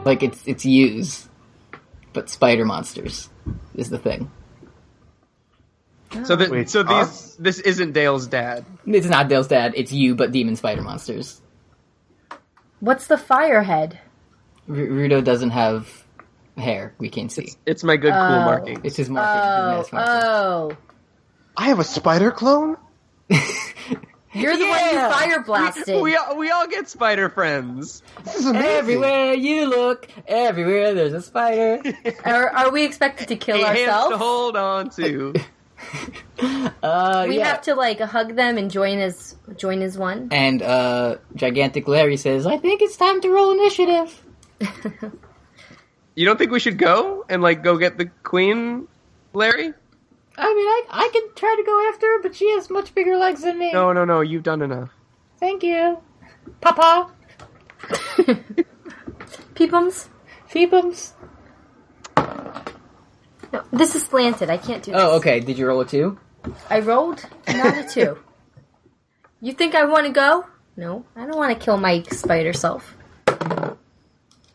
Like, it's yous. But spider monsters is the thing. So this isn't Dale's dad. It's not Dale's dad, it's you, but demon spider monsters. What's the firehead? Rudo doesn't have hair, we can't see. It's my good cool marking. It's his marking, his mask marking. I have a spider clone? You're the one who fire blasted. We all get spider friends. This is amazing. Everywhere you look, everywhere there's a spider. Are we expected to kill Hands ourselves? to hold on to. We have to like hug them and join as one. And Gigantic Larry says, I think it's time to roll initiative. You don't think we should go and like go get the queen, Larry? I mean, I can try to go after her, but she has much bigger legs than me. No, you've done enough. Thank you. Papa. Peepums? Feepums. No, this is slanted. I can't do this. Oh, okay. Did you roll a 2? I rolled not a 2. You think I want to go? No, I don't want to kill my spider self.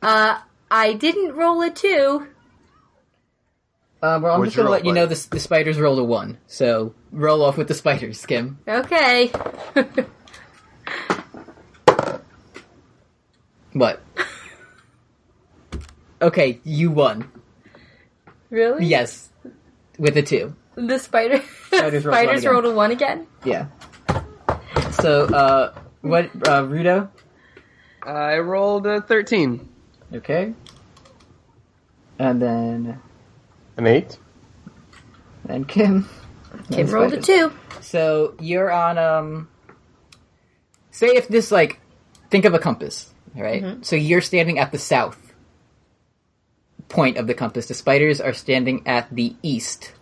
I didn't roll a 2. Well, I'm just going to let you know the spiders rolled a 1. So, roll off with the spiders, Kim. Okay. What? Okay, you won. Really? Yes. With a 2. The spiders rolled rolled a 1 again? Yeah. So, what, Rudo? I rolled a 13. Okay. And then... An 8? And Kim. Kim rolled a 2. So, you're on, say if this, like, think of a compass, right? Mm-hmm. So you're standing at the south point of the compass. The spiders are standing at the east.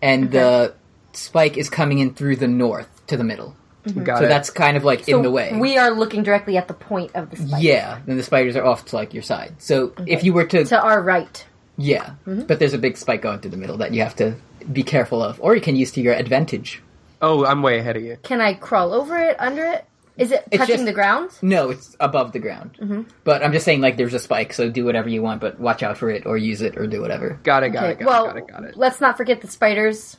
And the spike is coming in through the north to the middle. Mm-hmm. So that's kind of, like, in the way. We are looking directly at the point of the spike. Yeah, then the spiders are off to, like, your side. So if you were to... To our right. Yeah, but there's a big spike going through the middle that you have to be careful of. Or you can use to your advantage. Oh, I'm way ahead of you. Can I crawl over it, under it? Is it touching the ground? No, it's above the ground. Mm-hmm. But I'm just saying, like, there's a spike, so do whatever you want, but watch out for it, or use it, or do whatever. Got it. Let's not forget the spiders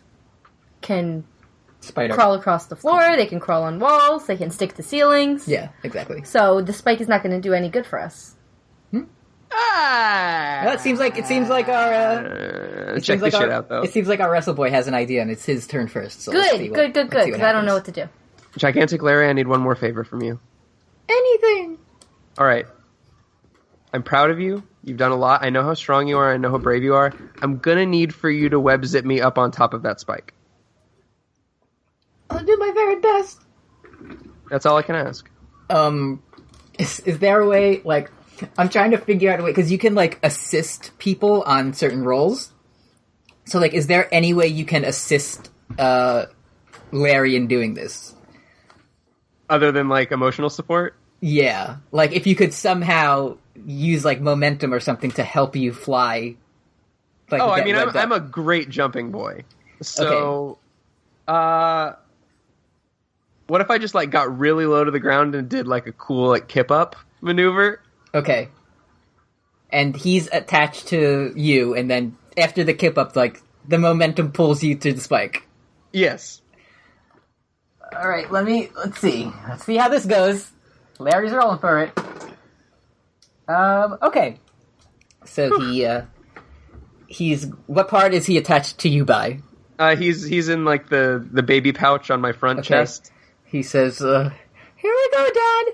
can crawl across the floor, they can crawl on walls, they can stick to ceilings. Yeah, exactly. So the spike is not going to do any good for us. Well, it seems like our check this shit out though. It seems like our Wrestle Boy has an idea, and it's his turn first. So Good. Because I don't know what to do. Gigantic Larry, I need one more favor from you. Anything. All right. I'm proud of you. You've done a lot. I know how strong you are. I know how brave you are. I'm gonna need for you to web zip me up on top of that spike. I'll do my very best. That's all I can ask. Is there a way, like, I'm trying to figure out a way, because you can, like, assist people on certain roles. So, like, is there any way you can assist, Larry in doing this? Other than, like, emotional support? Yeah. Like, if you could somehow use, like, momentum or something to help you fly. Like, I'm a great jumping boy. So, what if I just, like, got really low to the ground and did, like, a cool, like, kip up maneuver? Okay. And he's attached to you, and then after the kip up, like, the momentum pulls you to the spike. Yes. Alright, let's see. Let's see how this goes. Larry's rolling for it. Okay. So what part is he attached to you by? He's in, like, the baby pouch on my front chest. He says, here we go, Dad!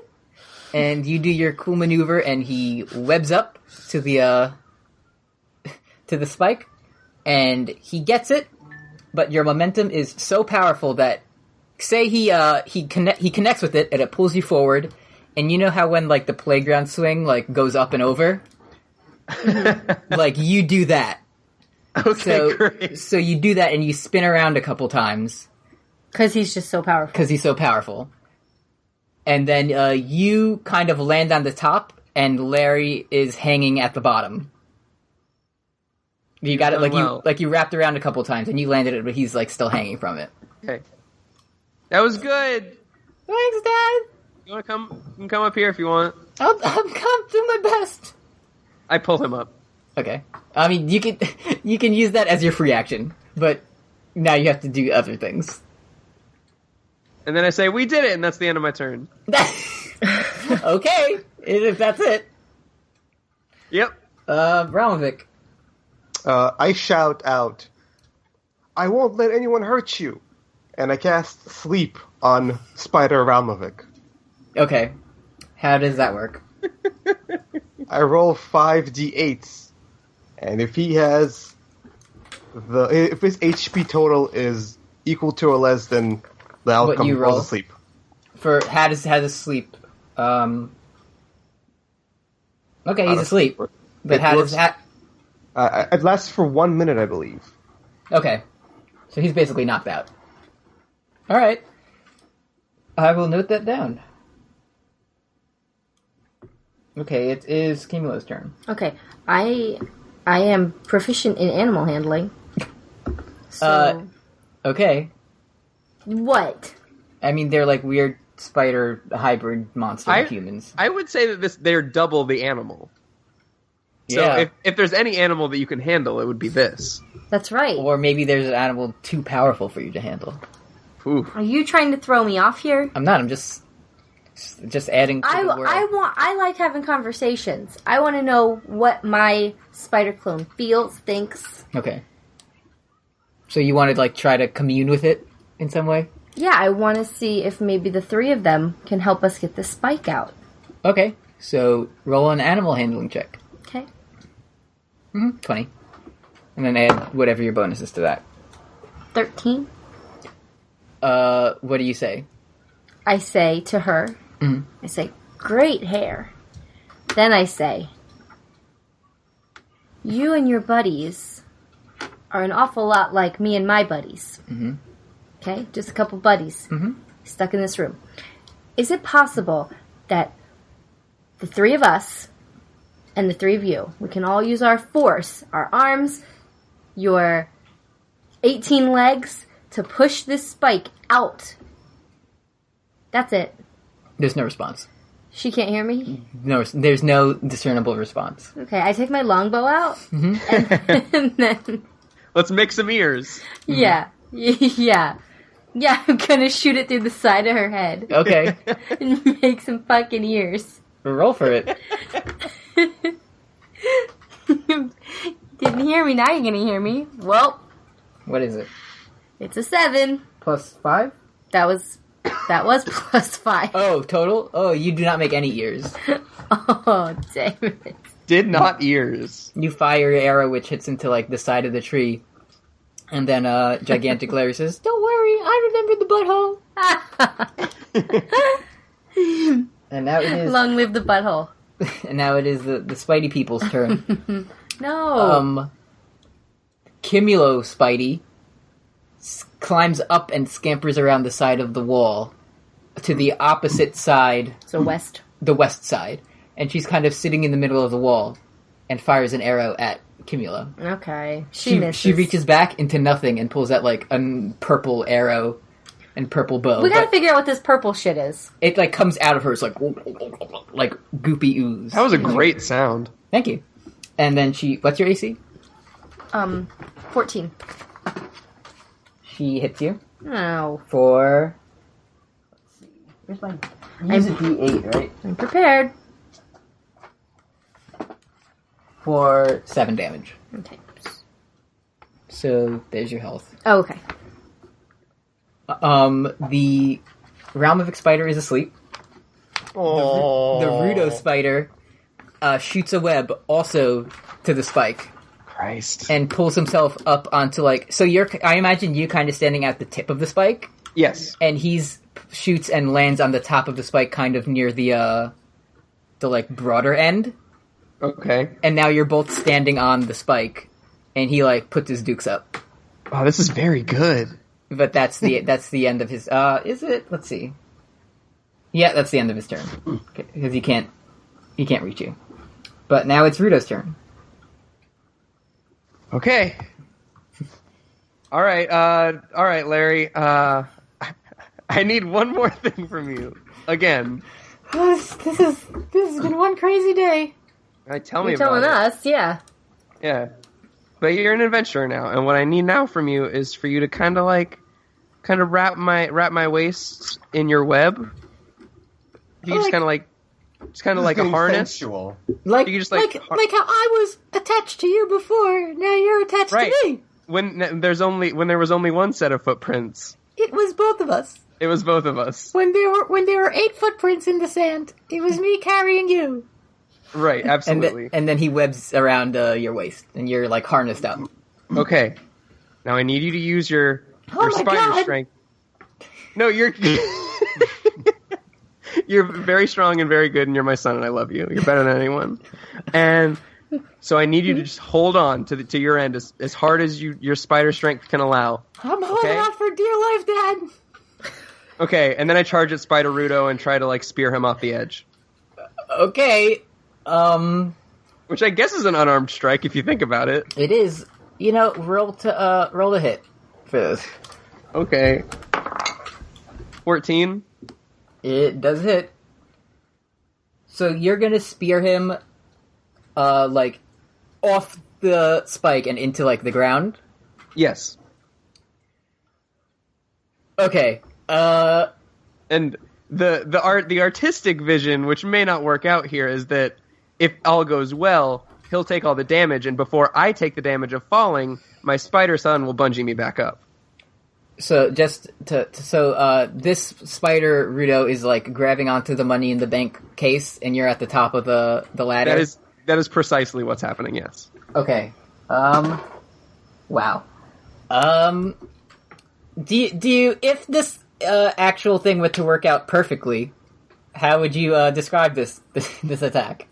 And you do your cool maneuver, and he webs up to the spike, and he gets it, but your momentum is so powerful that, say he connects with it, and it pulls you forward, and you know how when, like, the playground swing, like, goes up and over? Like, you do that. Okay, great. So you do that, and you spin around a couple times. Because he's just so powerful. And then you kind of land on the top, and Larry is hanging at the bottom. You got it, like you wrapped around a couple times, and you landed it, but he's, like, still hanging from it. Okay, that was good. Thanks, Dad. You want to come? You can come up here if you want. I'll come do my best. I pull him up. Okay. I mean, you can use that as your free action, but now you have to do other things. And then I say, we did it, and that's the end of my turn. Okay, if that's it. Yep. Ralmevik. I shout out, I won't let anyone hurt you. And I cast Sleep on Spider Ralmevik. Okay. How does that work? I roll 5d8s. And if he has if his HP total is equal to or less than the outcome, he falls asleep. For how does sleep? Okay, he's asleep. But how does that? It lasts for 1 minute, I believe. Okay, so he's basically knocked out. All right, I will note that down. Okay, it is Kimulo's turn. Okay, I am proficient in animal handling. So okay. What? I mean, they're like weird spider hybrid monster humans. I would say that they're double the animal. So Yeah. if there's any animal that you can handle, it would be this. That's right. Or maybe there's an animal too powerful for you to handle. Ooh. Are you trying to throw me off here? I'm not. I'm just adding to the world. I like having conversations. I want to know what my spider clone feels, thinks. Okay. So you want to like try to commune with it in some way? Yeah, I want to see if maybe the three of them can help us get this spike out. Okay. So roll an animal handling check. Okay. 20. And then add whatever your bonus is to that. 13. What do you say? I say to her, I say, great hair. Then I say, you and your buddies are an awful lot like me and my buddies. Okay? Just a couple buddies stuck in this room. Is it possible that the three of us and the three of you, we can all use our force, our arms, your 18 legs, to push this spike out? That's it. There's no response. She can't hear me? No, there's no discernible response. Okay, I take my longbow out, and then... Let's make some ears. Yeah, I'm gonna shoot it through the side of her head. Okay. And make some fucking ears. Roll for it. Didn't hear me, now you're gonna hear me. Well, What is it? it's a 7. Plus 5? That was plus 5. Oh, total? Oh, you do not make any ears. Oh, damn it. Did not ears. You fire your arrow, which hits into, like, the side of the tree. And then, Gigantic Larry says, don't worry, I remember the butthole. And now it is... Long live the butthole. And now it is the Spidey people's turn. No. Kimulo Spidey climbs up and scampers around the side of the wall to the opposite side. So west. The west side. And she's kind of sitting in the middle of the wall and fires an arrow at Kimulo. Okay. She misses. She reaches back into nothing and pulls out, like, a purple arrow and purple bow. We gotta figure out what this purple shit is. It, like, comes out of her. It's like goopy ooze. That was a great sound. Thank you. And then what's your AC? 14. She hits you. Oh. For... Let's see. Where's my... Use a D8, right? I'm prepared. For 7 damage. Okay. So, there's your health. Oh, okay. The Ralmevik spider is asleep. Oh. The Rudo spider shoots a web also to the spike. Christ. And pulls himself up onto, like... So I imagine you kind of standing at the tip of the spike. Yes. And shoots and lands on the top of the spike kind of near the like, broader end. Okay. And now you're both standing on the spike. And he, like, puts his dukes up. Oh, this is very good. But that's the end of his... is it? Let's see. Yeah, that's the end of his turn. Because he can't reach you. But now it's Rudo's turn. Okay. All right, Larry. I need one more thing from you. Again. This has been one crazy day. Tell me You're about telling it. us, yeah. Yeah. But you're an adventurer now, and what I need now from you is for you to kind of wrap my waist in your web. You just kind of like a harness. Sensual. Like, you can just like how I was attached to you before. Now you're attached to me. When there was only one set of footprints. It was both of us. It was both of us. When there were 8 footprints in the sand, it was me carrying you. Right, absolutely. And then he webs around your waist, and you're like harnessed up. Okay. Now I need you to use your spider strength. No, you're you're very strong and very good, and you're my son, and I love you. You're better than anyone. And so I need you to just hold on to your end as hard as your spider strength can allow. I'm holding on for dear life, Dad. Okay, and then I charge at Spider Rudo and try to spear him off the edge. Okay. Which I guess is an unarmed strike if you think about it. It is. Roll to hit for this. Okay. 14. It does hit. So you're gonna spear him, off the spike and into, the ground? Yes. Okay. And the artistic vision, which may not work out here, is that if all goes well, he'll take all the damage, and before I take the damage of falling, my spider son will bungee me back up. So this spider Rudo is grabbing onto the money in the bank case, and you're at the top of the ladder. That is precisely what's happening. Yes. Okay. Wow. Do you if this actual thing were to work out perfectly, how would you describe this attack?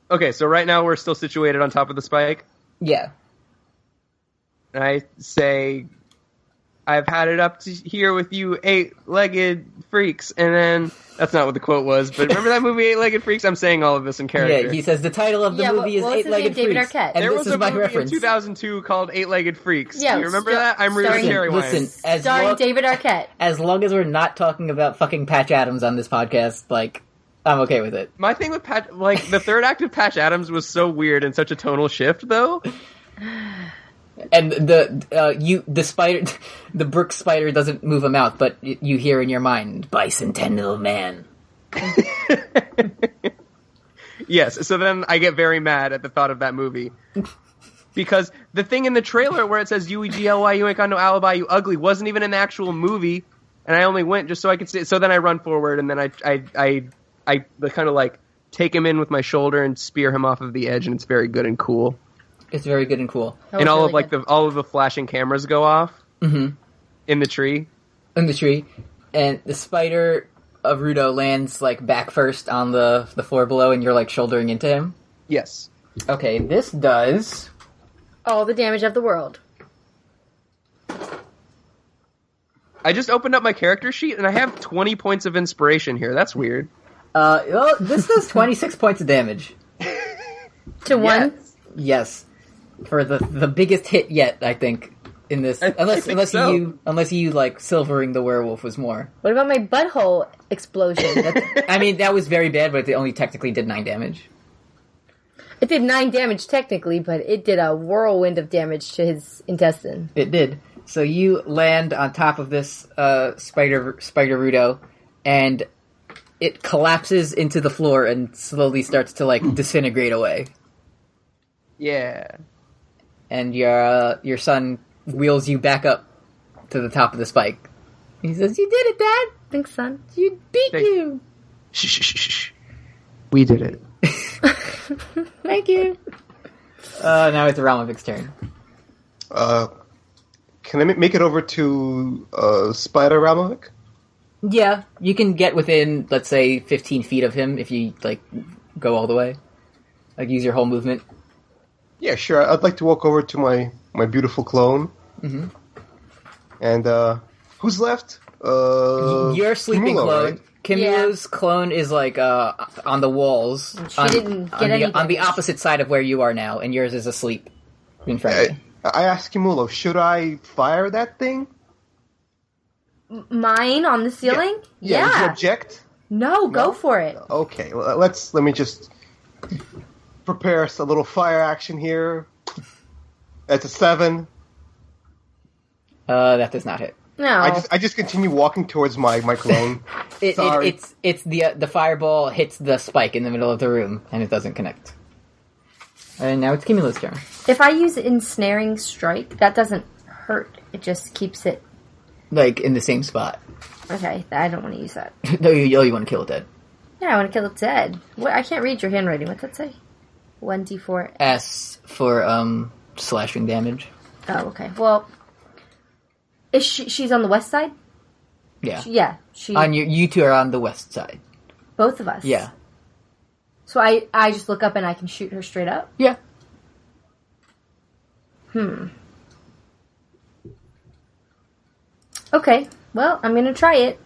Okay, so right now we're still situated on top of the spike. Yeah. And I say, I've had it up to here with you 8-legged freaks. And then, that's not what the quote was, but remember that movie 8-legged freaks? I'm saying all of this in character. Yeah, he says the title of the movie is 8-legged freaks. David Arquette. And there this was is a my movie reference. in 2002 called 8-legged freaks. Yeah, do you remember that? I'm Rudo Cherrywine. Listen, starring David Arquette. As long as we're not talking about fucking Patch Adams on this podcast, I'm okay with it. My thing with Patch, the third act of Patch Adams was so weird and such a tonal shift, though. And the spider, the brook spider doesn't move a mouth, but you hear in your mind, Bicentennial Man. Yes, so then I get very mad at the thought of that movie. Because the thing in the trailer where it says U-E-G-L-Y, you ain't got no alibi, you ugly, wasn't even an actual movie, and I only went just so I could see it. So then I run forward, and then I kind of take him in with my shoulder and spear him off of the edge, and it's very good and cool. It's very good and cool. And all really of all of the flashing cameras go off in the tree. In the tree, and the spider of Rudo lands back first on the floor below, and you're shouldering into him. Yes. Okay, this does all the damage of the world. I just opened up my character sheet, and I have 20 points of inspiration here. That's weird. Well, this does 26 points of damage. To one? Yes. For the biggest hit yet, I think, in this. Unless you silvering the werewolf was more. What about my butthole explosion? That was very bad, but it only technically did 9 damage. It did 9 damage technically, but it did a whirlwind of damage to his intestine. It did. So you land on top of this spider Rudo, and it collapses into the floor and slowly starts to disintegrate away. Yeah. And your son wheels you back up to the top of the spike. He says, "You did it, Dad! Thanks, son. You beat you! Shh. We did it." Thank you. Now it's Ralmevik's turn. Can I make it over to Spider Ralmevik? Yeah, you can get within, let's say, 15 feet of him if you, go all the way. Use your whole movement. Yeah, sure. I'd like to walk over to my beautiful clone. Mm-hmm. And, who's left? Your sleeping Kimulo, clone. Right? Kimulo's clone is, on the walls. She didn't get any on the opposite side of where you are now, and yours is asleep in front of you. I asked Kimulo, should I fire that thing? Mine on the ceiling? Yeah. Does he object? No, go for it. Okay, well, let me just prepare a little fire action here. That's a 7. That does not hit. No. I just continue walking towards my clone. It's the fireball hits the spike in the middle of the room and it doesn't connect. And now it's Kimulo's turn. If I use ensnaring strike, that doesn't hurt. It just keeps it like in the same spot. Okay, I don't want to use that. No, you want to kill it dead. Yeah, I want to kill it dead. What? I can't read your handwriting. What's that say? 1d4. S for slashing damage. Oh, okay. Well, is she's on the west side? Yeah. She. On you two are on the west side. Both of us. Yeah. So I just look up and I can shoot her straight up? Yeah. Okay. Well, I'm gonna try it.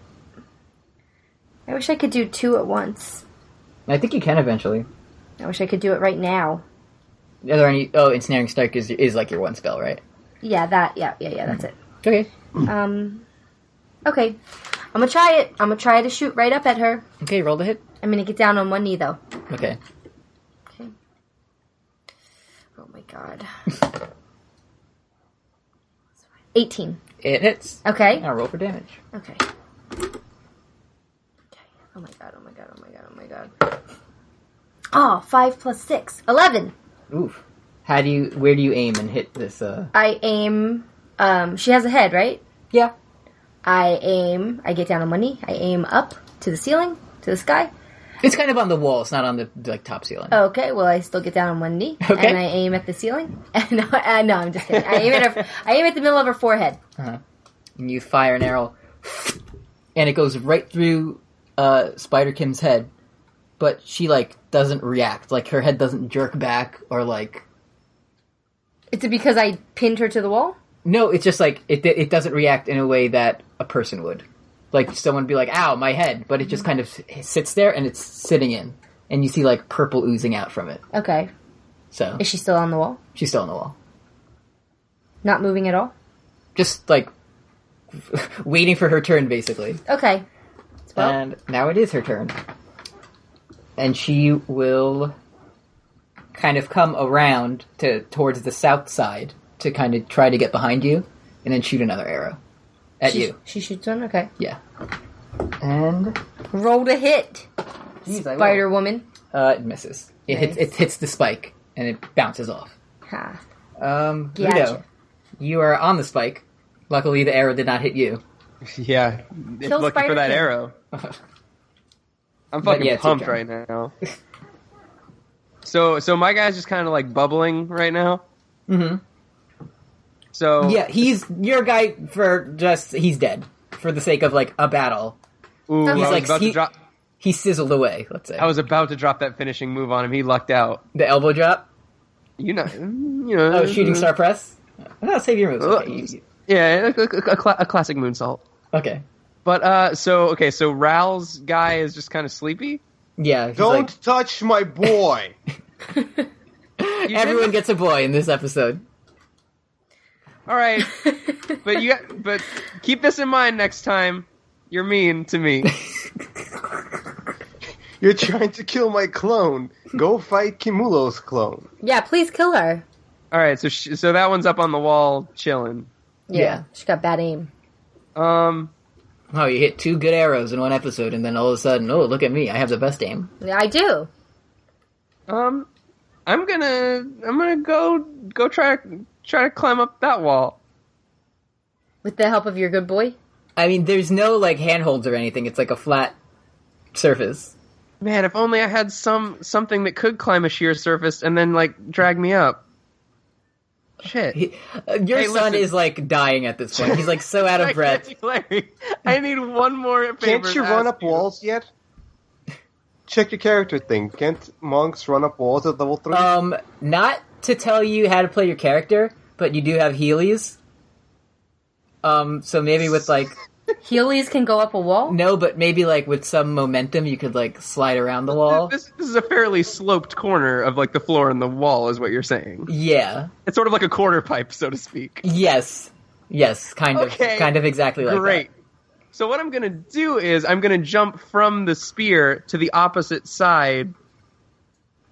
I wish I could do 2 at once. I think you can eventually. I wish I could do it right now. Are there any... Oh, Ensnaring Strike is like your one spell, right? Yeah, that's it. Okay. Okay. I'm gonna try it. I'm gonna try to shoot right up at her. Okay, roll the hit. I'm gonna get down on one knee, though. Okay. Oh my god. 18. It hits. Okay. Now roll for damage. Okay. Oh my god. Oh, 5 plus 6. 11! Oof. Where do you aim and hit this, I aim, she has a head, right? Yeah. I get down on one knee, I aim up to the ceiling, to the sky. It's kind of on the wall, it's not on the, top ceiling. Okay, well, I still get down on one knee, okay. And I aim at the ceiling. No, I'm just kidding. I aim at the middle of her forehead. Uh-huh. And you fire an arrow, and it goes right through, Spider Kim's head, but she, doesn't react. Her head doesn't jerk back, or, Is it because I pinned her to the wall? No, it's just, it doesn't react in a way that a person would. Someone would be like, ow, my head, but it just kind of sits there, and it's sitting in. And you see, purple oozing out from it. Okay. So. Is she still on the wall? She's still on the wall. Not moving at all? Just, waiting for her turn, basically. Okay. Well. And now it is her turn. And she will kind of come around towards the south side to kind of try to get behind you, and then shoot another arrow at you. She shoots one? Okay. Yeah. And... Roll to hit. Jeez, Spider woman. It misses. It hits the spike, and it bounces off. Ha. Rudo, you are on the spike. Luckily, the arrow did not hit you. Yeah, it's looking for that arrow. I'm fucking pumped right now. So my guy's just kind of bubbling right now. Mm-hmm. So yeah, he's your guy he's dead for the sake of a battle. Ooh, he sizzled away. Let's say I was about to drop that finishing move on him. He lucked out. The elbow drop. You know. Oh, shooting star press. Save your moves. Okay. Yeah, a classic moonsault. Okay. But, so Ral's guy is just kind of sleepy? Yeah. Don't touch my boy! Everyone gets a boy in this episode. Alright. but keep this in mind next time you're mean to me. You're trying to kill my clone. Go fight Kimulo's clone. Yeah, please kill her. Alright, so that one's up on the wall chilling. Yeah. She got bad aim. Oh, you hit 2 good arrows in one episode, and then all of a sudden, oh, look at me, I have the best aim. Yeah, I do. I'm gonna go try to climb up that wall. With the help of your good boy? I mean, there's no, handholds or anything, it's a flat surface. Man, if only I had something that could climb a sheer surface and then, drag me up. Shit. Your son is dying at this point. He's so out of breath. Larry, I need one more favor. Can't you run up walls yet? Check your character thing. Can't monks run up walls at level 3? Not to tell you how to play your character, but you do have Heelys. So maybe with Heelys can go up a wall? No, but maybe with some momentum you could slide around the wall. This is a fairly sloped corner of the floor and the wall is what you're saying. Yeah. It's sort of like a quarter pipe, so to speak. Yes, kind of exactly like that. Great. So what I'm gonna do is I'm gonna jump from the spear to the opposite side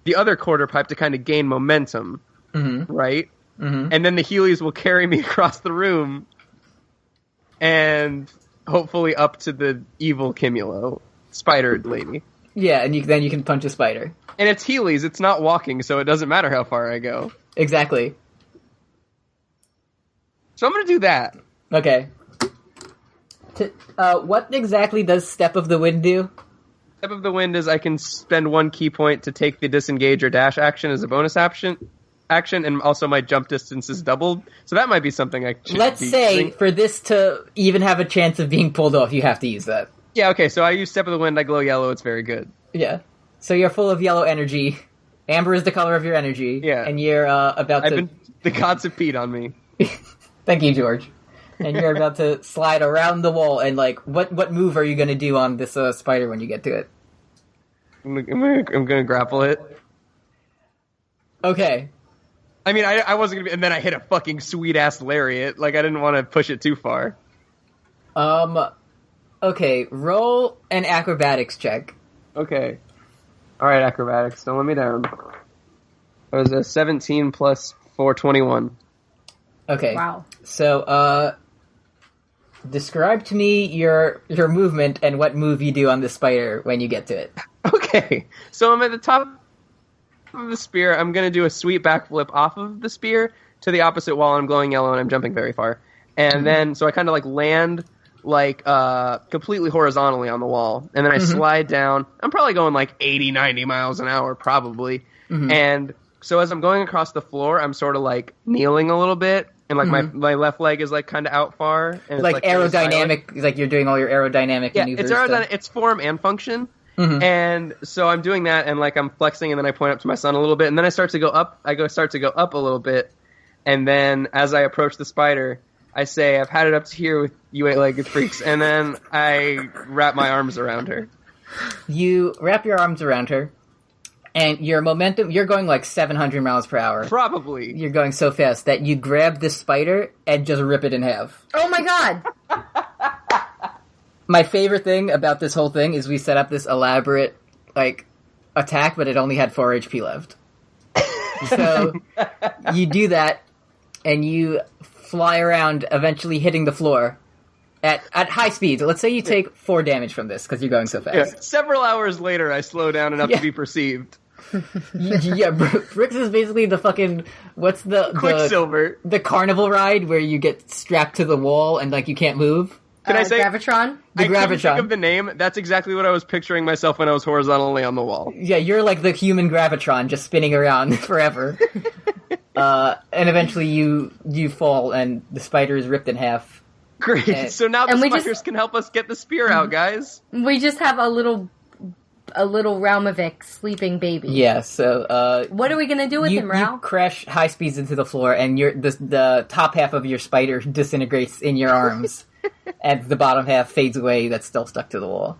the other quarter pipe to kind of gain momentum, right? Mm-hmm. And then the Heelys will carry me across the room and hopefully up to the evil Kimulo, spider lady. Yeah, and then you can punch a spider. And it's Heelys, it's not walking, so it doesn't matter how far I go. Exactly. So I'm going to do that. Okay. What exactly does Step of the Wind do? Step of the Wind is I can spend 1 key point to take the disengage or dash action as a bonus action, and also my jump distance is doubled. So that might be something I should Let's say, using. For this to even have a chance of being pulled off, you have to use that. Yeah, okay, so I use Step of the Wind, I glow yellow, it's very good. Yeah. So you're full of yellow energy. Amber is the color of your energy. Yeah. And you're about to... The gods have peed on me. Thank you, George. And you're about to slide around the wall, and, what move are you going to do on this spider when you get to it? I'm gonna grapple it. Okay. I mean, I wasn't gonna be... And then I hit a fucking sweet-ass lariat. I didn't want to push it too far. Okay, roll an acrobatics check. Okay. Alright, acrobatics, don't let me down. That was a 17 plus 4, 21. Okay. Wow. So, describe to me your movement and what move you do on the spider when you get to it. Okay, so I'm at the top of the spear. I'm going to do a sweet backflip off of the spear to the opposite wall. I'm glowing yellow and I'm jumping very far. And then, so I kind of land completely horizontally on the wall. And then I slide down. I'm probably going 80, 90 miles an hour, probably. And so as I'm going across the floor, I'm sort of kneeling a little bit. And my left leg is kind of out far. And it's aerodynamic, you're doing all your aerodynamic maneuvers. Yeah, it's form and function. And so I'm doing that, and I'm flexing, and then I point up to my son a little bit, and then I start to go up. Start to go up a little bit, and then as I approach the spider, I say, "I've had it up to here with you 8-legged freaks," and then I wrap my arms around her. You wrap your arms around her, and your momentum, you're going 700 miles per hour. Probably. You're going so fast that you grab this spider and just rip it in half. Oh my god! My favorite thing about this whole thing is we set up this elaborate, attack, but it only had 4 HP left. So, you do that, and you fly around, eventually hitting the floor at high speeds. Let's say you take 4 damage from this, because you're going so fast. Yeah. Several hours later, I slow down enough to be perceived. Yeah, Brooks is basically the fucking... What's the... Quicksilver. The carnival ride where you get strapped to the wall and, you can't move? Can I say Gravitron? The Gravitron. Couldn't think of the name. That's exactly what I was picturing myself when I was horizontally on the wall. Yeah, you're like the human Gravitron, just spinning around forever. And eventually you fall, and the spider is ripped in half. Great. So now the spiders can help us get the spear out, guys. We just have a little Ralmevik sleeping baby. Yeah. So what are we gonna do with him, Ral? You crash high speeds into the floor, and the top half of your spider disintegrates in your arms. And the bottom half fades away. That's still stuck to the wall.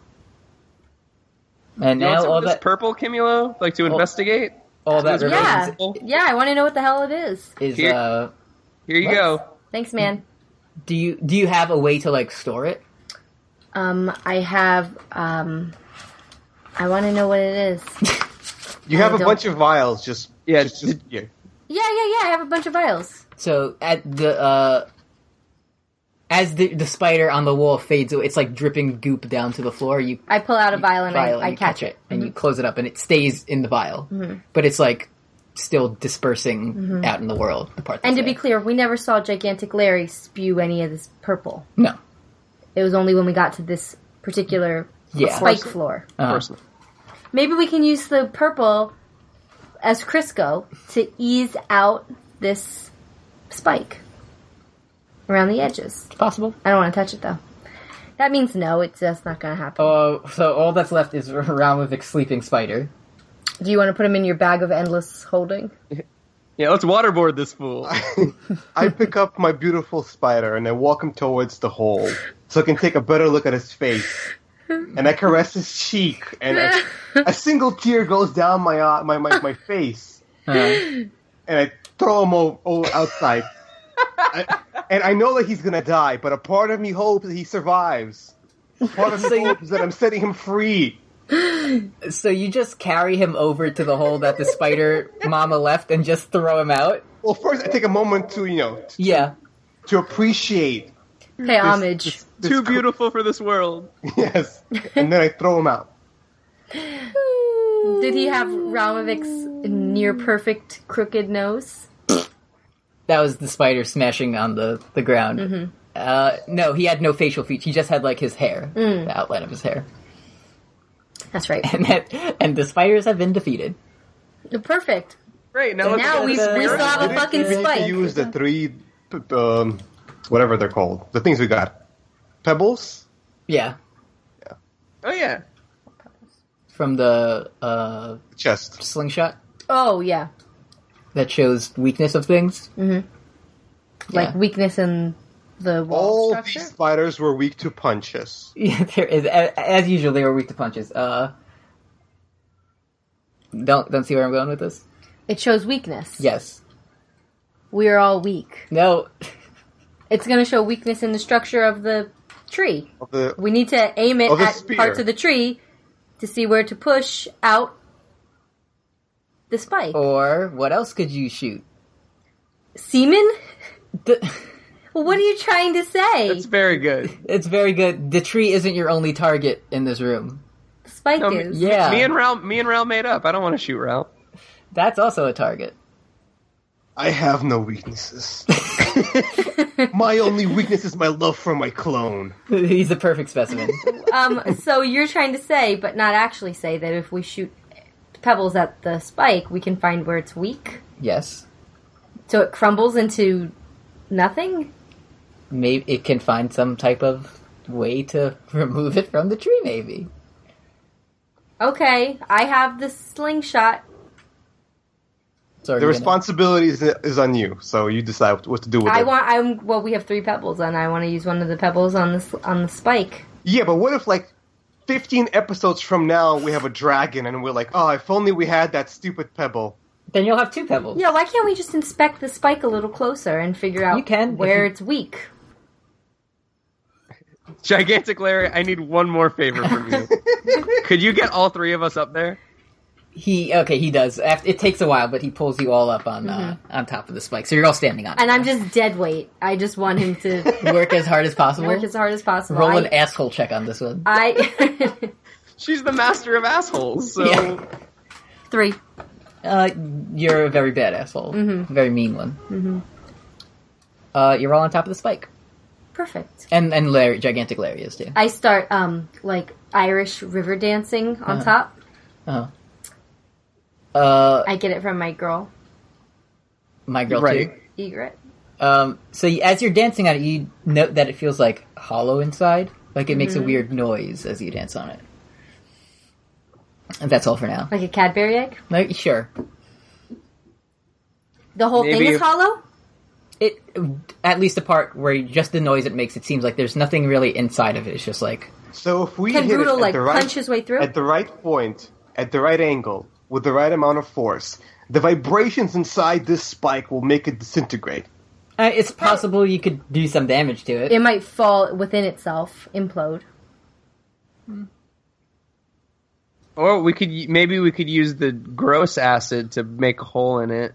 And now all this purple Kimulo, to investigate. All that remains. Yeah, I want to know what the hell it is. Here you go. Thanks, man. Do you have a way to store it? I have. I want to know what it is. You have a bunch of vials. Yeah. I have a bunch of vials. So at the as the spider on the wall fades away, it's dripping goop down to the floor. I pull out a vial and I catch it. And you close it up, and it stays in the vial. But it's still dispersing out in the world. The part. And to be clear, we never saw Gigantic Larry spew any of this purple. No. It was only when we got to this particular spike floor. Maybe we can use the purple as Crisco to ease out this spike around the edges. It's possible. I don't want to touch it, though. That means no, it's just not going to happen. So all that's left is Ralmevik's sleeping spider. Do you want to put him in your bag of endless holding? Yeah, let's waterboard this fool. I pick up my beautiful spider and I walk him towards the hole so I can take a better look at his face. And I caress his cheek, and a single tear goes down my face. And I throw him outside. And I know that he's gonna die, but a part of me hopes that he survives. Part of me hopes that I'm setting him free So you just carry him over to the hole that the spider mama left and just throw him out? Well, first I take a moment to, to appreciate. Pay homage. Too beautiful for this world. Yes. And then I throw him out. Did he have Ralmevik's near perfect crooked nose? That was the spider smashing on the ground. Mm-hmm. No, he had no facial features. He just had like his hair, the outline of his hair. That's right. And the spiders have been defeated. Perfect. Great. Now we still have a fucking spike. We use the 3, whatever they're called, the things we got. Pebbles. Yeah. Oh yeah. From the chest slingshot. Oh yeah. That shows weakness of things. Mm-hmm. Like weakness in the wall all structure? These spiders were weak to punches. Yeah, there is. As usual, they were weak to punches. Don't see where I'm going with this? It shows weakness. Yes. We are all weak. No. It's going to show weakness in the structure of the tree. We need to aim it at parts of the tree to see where to push out the spike. Or what else could you shoot? Semen? Well, what are you trying to say? That's very good. It's very good. The tree isn't your only target in this room. The spike is. Yeah. Me and Ral made up. I don't want to shoot Ral. That's also a target. I have no weaknesses. My only weakness is my love for my clone. He's a perfect specimen. So you're trying to say, but not actually say, that if we shoot pebbles at the spike, we can find where it's weak? Yes. So it crumbles into nothing? Maybe it can find some type of way to remove it from the tree, maybe. Okay, I have the slingshot. The responsibility is on you, so you decide what to do with it. Well, we have 3 pebbles, and I want to use one of the pebbles on the spike. Yeah, but what if, 15 episodes from now, we have a dragon, and we're like, oh, if only we had that stupid pebble. Then you'll have 2 pebbles. Yeah, why can't we just inspect the spike a little closer and figure out where it's weak? Gigantic Larry, I need one more favor from you. Could you get all 3 of us up there? He does. It takes a while, but he pulls you all up on top of the spike, so you're all standing on it. And I'm just dead weight. I just want him to work as hard as possible. Roll an asshole check on this one. She's the master of assholes, so... Yeah. 3. You're a very bad asshole. Mm-hmm. A very mean one. Mm-hmm. You're all on top of the spike. Perfect. And Gigantic Larry is too. I start, Irish river dancing on top. I get it from my girl. My girl too? Egret. So as you're dancing on it, you note that it feels, hollow inside. It makes a weird noise as you dance on it. And that's all for now. Like a Cadbury egg? Sure. The whole thing is hollow? At least the part where just the noise it makes, it seems like there's nothing really inside of it. It's just So if we can hit Rudo, it punch his way through? At the right point, at the right angle, with the right amount of force, the vibrations inside this spike will make it disintegrate. It's possible you could do some damage to it. It might fall within itself, implode. Or we could use the gross acid to make a hole in it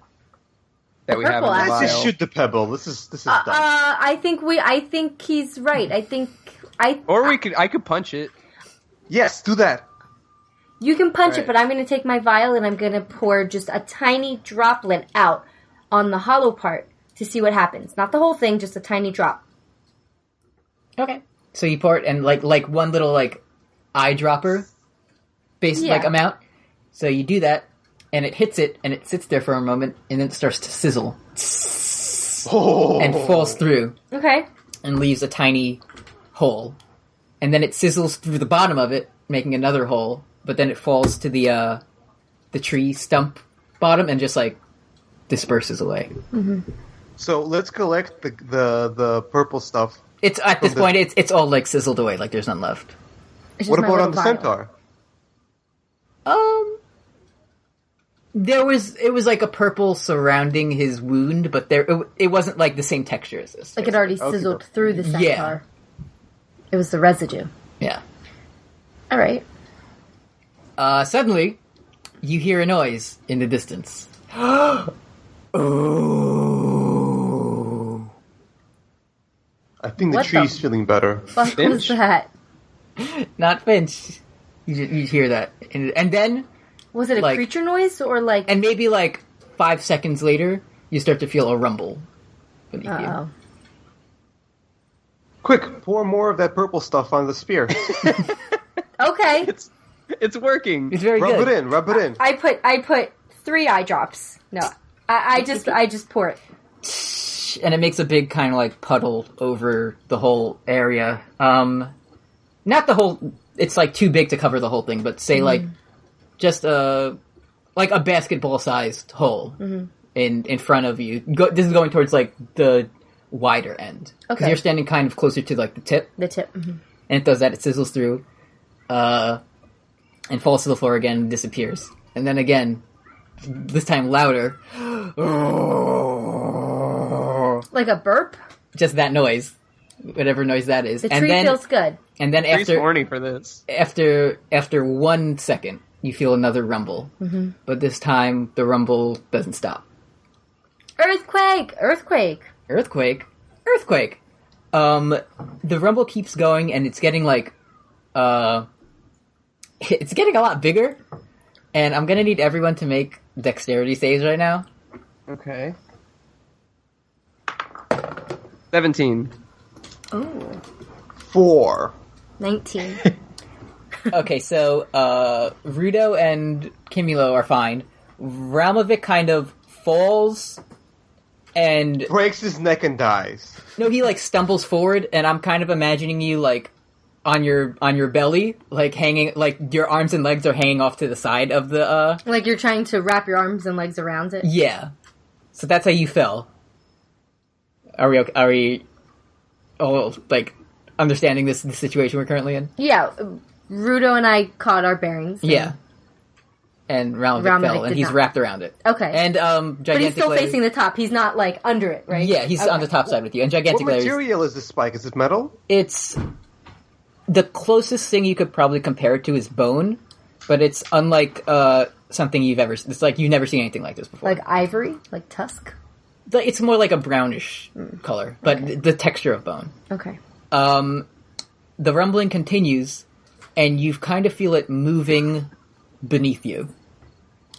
that we have in the vial. Let's just shoot the pebble. This is dumb. I think he's right. I could punch it. Yes, do that. You can punch it, but I'm going to take my vial and I'm going to pour just a tiny droplet out on the hollow part to see what happens. Not the whole thing, just a tiny drop. Okay. So you pour it and like one little eyedropper amount. So you do that and it hits it and it sits there for a moment and then it starts to sizzle. And falls through. Okay. And leaves a tiny hole. And then it sizzles through the bottom of it, making another hole. But then it falls to the tree stump bottom and just disperses away. Mm-hmm. So let's collect the purple stuff. It's at this point it's all sizzled away, there's none left. What about on the centaur? It was a purple surrounding his wound, but it wasn't the same texture as this. It already sizzled through the centaur. Yeah. It was the residue. Yeah. All right. Suddenly, you hear a noise in the distance. Oh. I think the tree's feeling better. What was that? Not Finch. You hear that. And then... Was it a creature noise, or like... And maybe 5 seconds later, you start to feel a rumble beneath you. Quick, pour more of that purple stuff on the spear. Okay. It's working. It's very good. Rub it in. I put 3 eye drops. No, I just pour it. And it makes a big kind of puddle over the whole area. Not the whole... It's too big to cover the whole thing, but say just a basketball-sized hole in front of you. This is going towards the wider end. Okay. You're standing kind of closer to the tip. The tip. Mm-hmm. And it does that. It sizzles through, and falls to the floor again and disappears. And then again, this time louder. Like a burp? Just that noise. Whatever noise that is. The tree feels good. And then Tree's horny for this. After 1 second, you feel another rumble. Mm-hmm. But this time, the rumble doesn't stop. Earthquake! The rumble keeps going, and it's getting it's getting a lot bigger. And I'm gonna need everyone to make dexterity saves right now. Okay. 17. Oh. 4. 19. Okay, so Rudo and Kimulo are fine. Ralmevik kind of falls and breaks his neck and dies. No, he stumbles forward, and I'm kind of imagining you on your belly, hanging, your arms and legs are hanging off to the side of the Like you're trying to wrap your arms and legs around it? Yeah. So that's how you fell. Are we understanding the situation we're currently in? Yeah. Rudo and I caught our bearings. Yeah. And Ralmevik fell, and he's wrapped around it. Okay. And but he's still facing the top. He's not under it, right? Yeah, he's on the top side with you. And Gigantic What material is this spike? Is it metal? It's the closest thing you could probably compare it to is bone, but it's unlike something you've ever. It's you've never seen anything like this before. Like ivory, like tusk. It's more like a brownish color, but the texture of bone. Okay. The rumbling continues, and you kind of feel it moving beneath you.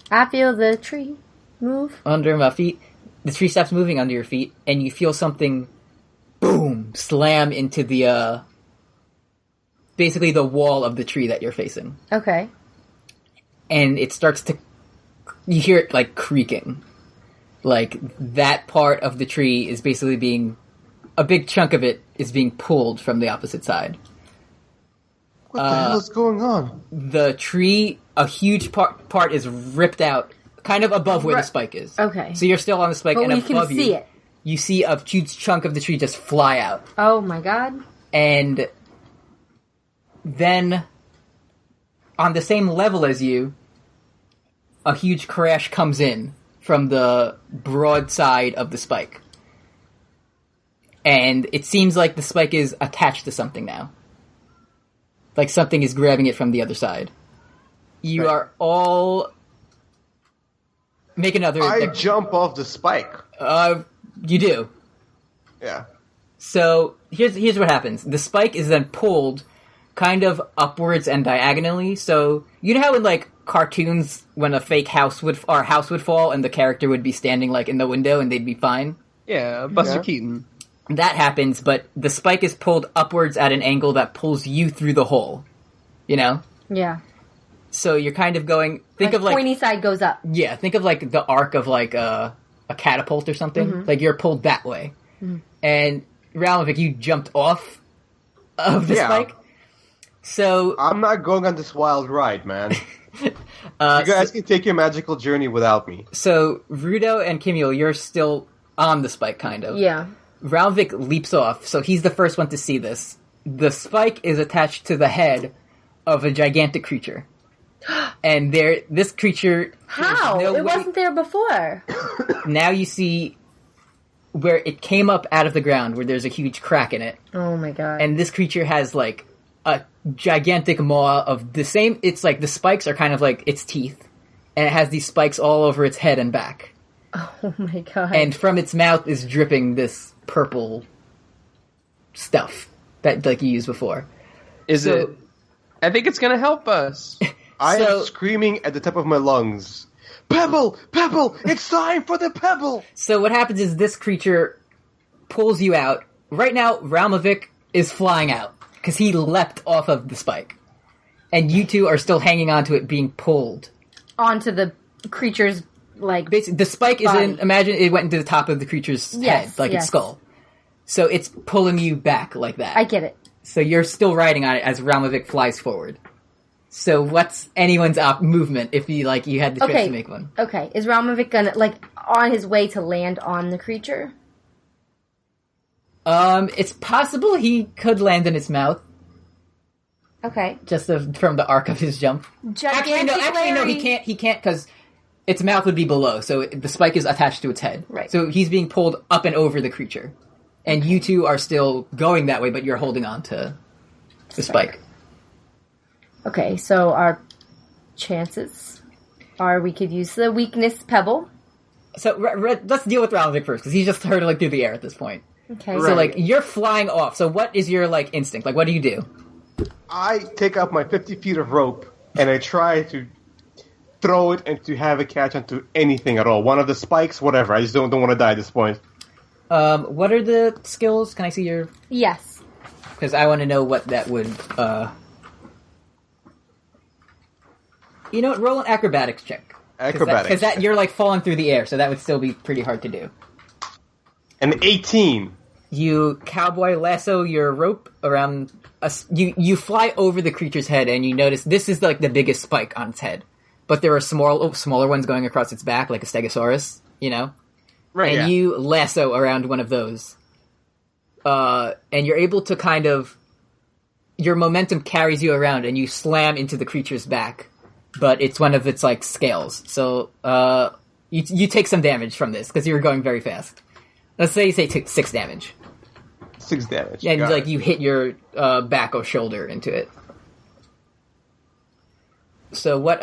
I feel the tree move. Under my feet. The tree stops moving under your feet, and you feel something, boom, slam into the, basically the wall of the tree that you're facing. Okay. And it starts to, you hear it, creaking. That part of the tree is basically a big chunk of it is being pulled from the opposite side. What the hell is going on? The tree, a huge part is ripped out, kind of above where the spike is. Okay. So you're still on the spike, but and above you, see it. You see a huge chunk of the tree just fly out. Oh my god. And then, on the same level as you, a huge crash comes in from the broad side of the spike. And it seems like the spike is attached to something now. Something is grabbing it from the other side. You are all... Make another... I jump off the spike. You do. Yeah. So, here's what happens. The spike is then pulled kind of upwards and diagonally. So, you know how in, cartoons, when a fake house would fall and the character would be standing, in the window and they'd be fine? Yeah, Buster Keaton. That happens, but the spike is pulled upwards at an angle that pulls you through the hole. You know? Yeah. So you're kind of going... Think of pointy side goes up. Yeah, think of the arc of a catapult or something. Mm-hmm. You're pulled that way. Mm-hmm. And Ralmevik, you jumped off of the spike. So... I'm not going on this wild ride, man. You guys can take your magical journey without me. So, Rudo and Kimulo, you're still on the spike, kind of. Yeah. Ralmevik leaps off, so he's the first one to see this. The spike is attached to the head of a gigantic creature. And this creature... How? It wasn't there before. Now you see where it came up out of the ground, where there's a huge crack in it. Oh my god. And this creature has, a gigantic maw of the same. It's like the spikes are kind of like its teeth, and it has these spikes all over its head and back. Oh my god! And from its mouth is dripping this purple stuff that like you used before. Is it? I think it's gonna help us. I am screaming at the top of my lungs. Pebble! Pebble! It's time for the pebble! So what happens is this creature pulls you out. Right now, Ralmevik is flying out, because he leapt off of the spike. And you two are still hanging onto it, being pulled. Onto the creature's, like, basically, the spike body. is in, imagine it went into the top of the creature's head, like its skull. So it's pulling you back like that. I get it. So you're still riding on it as Ralmevik flies forward. So what's anyone's movement if you had the chance to make one? Okay, is Ralmevik gonna on his way to land on the creature? It's possible he could land in its mouth. Okay, just from the arc of his jump. Actually, no, he can't. He can't because its mouth would be below, so the spike is attached to its head. Right. So he's being pulled up and over the creature, and you two are still going that way, but you're holding on to the spike. Okay, so our chances are we could use the weakness pebble. So let's deal with Ralmevik first, because he's just hurtling through the air at this point. Okay. So, you're flying off. So what is your, instinct? What do you do? I take up my 50 feet of rope, and I try to throw it and to have it catch onto anything at all. One of the spikes, whatever. I just don't want to die at this point. What are the skills? Can I see your... Yes. Because I want to know what that would... You know what? Roll an acrobatics check. Acrobatics. Because you're, falling through the air, so that would still be pretty hard to do. An 18. You cowboy lasso your rope around... You fly over the creature's head, and you notice this is, the biggest spike on its head. But there are smaller ones going across its back, like a stegosaurus, you know? Right, and you lasso around one of those. And you're able to kind of... Your momentum carries you around, and you slam into the creature's back. But it's one of its, scales. So, you take some damage from this, because you were going very fast. Let's say you take 6 damage. 6 damage. And, you hit your back or shoulder into it. So, what,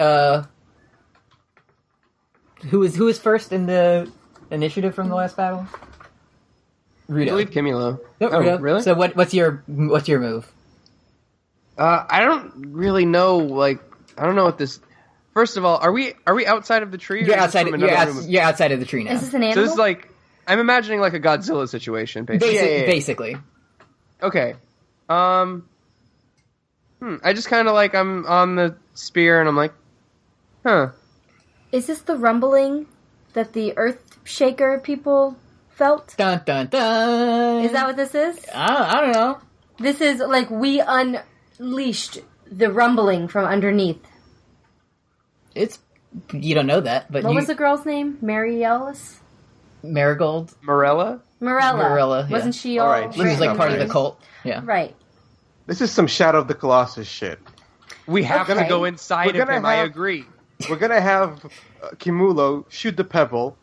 Who is first in the initiative from the last battle? Rudo. I believe Kimulo. No, Rudo. Really? So, what's your move? I don't really know, I don't know what this... First of all, are we outside of the tree? You're outside of the tree now. Is this an animal? So this is I'm imagining a Godzilla situation, basically. Basically. Okay. I just kind of I'm on the spear and I'm like, huh. Is this the rumbling that the Earth Shaker people felt? Dun dun dun. Is that what this is? I don't know. This is we unleashed the rumbling from underneath. You don't know that, but what was the girl's name? Mary Ellis? Marigold? Morella, yeah. Wasn't she all right? She was part of the cult. Yeah. Right. This is some Shadow of the Colossus shit. We have to go inside of him, I agree. We're gonna have Kimulo shoot the pebble.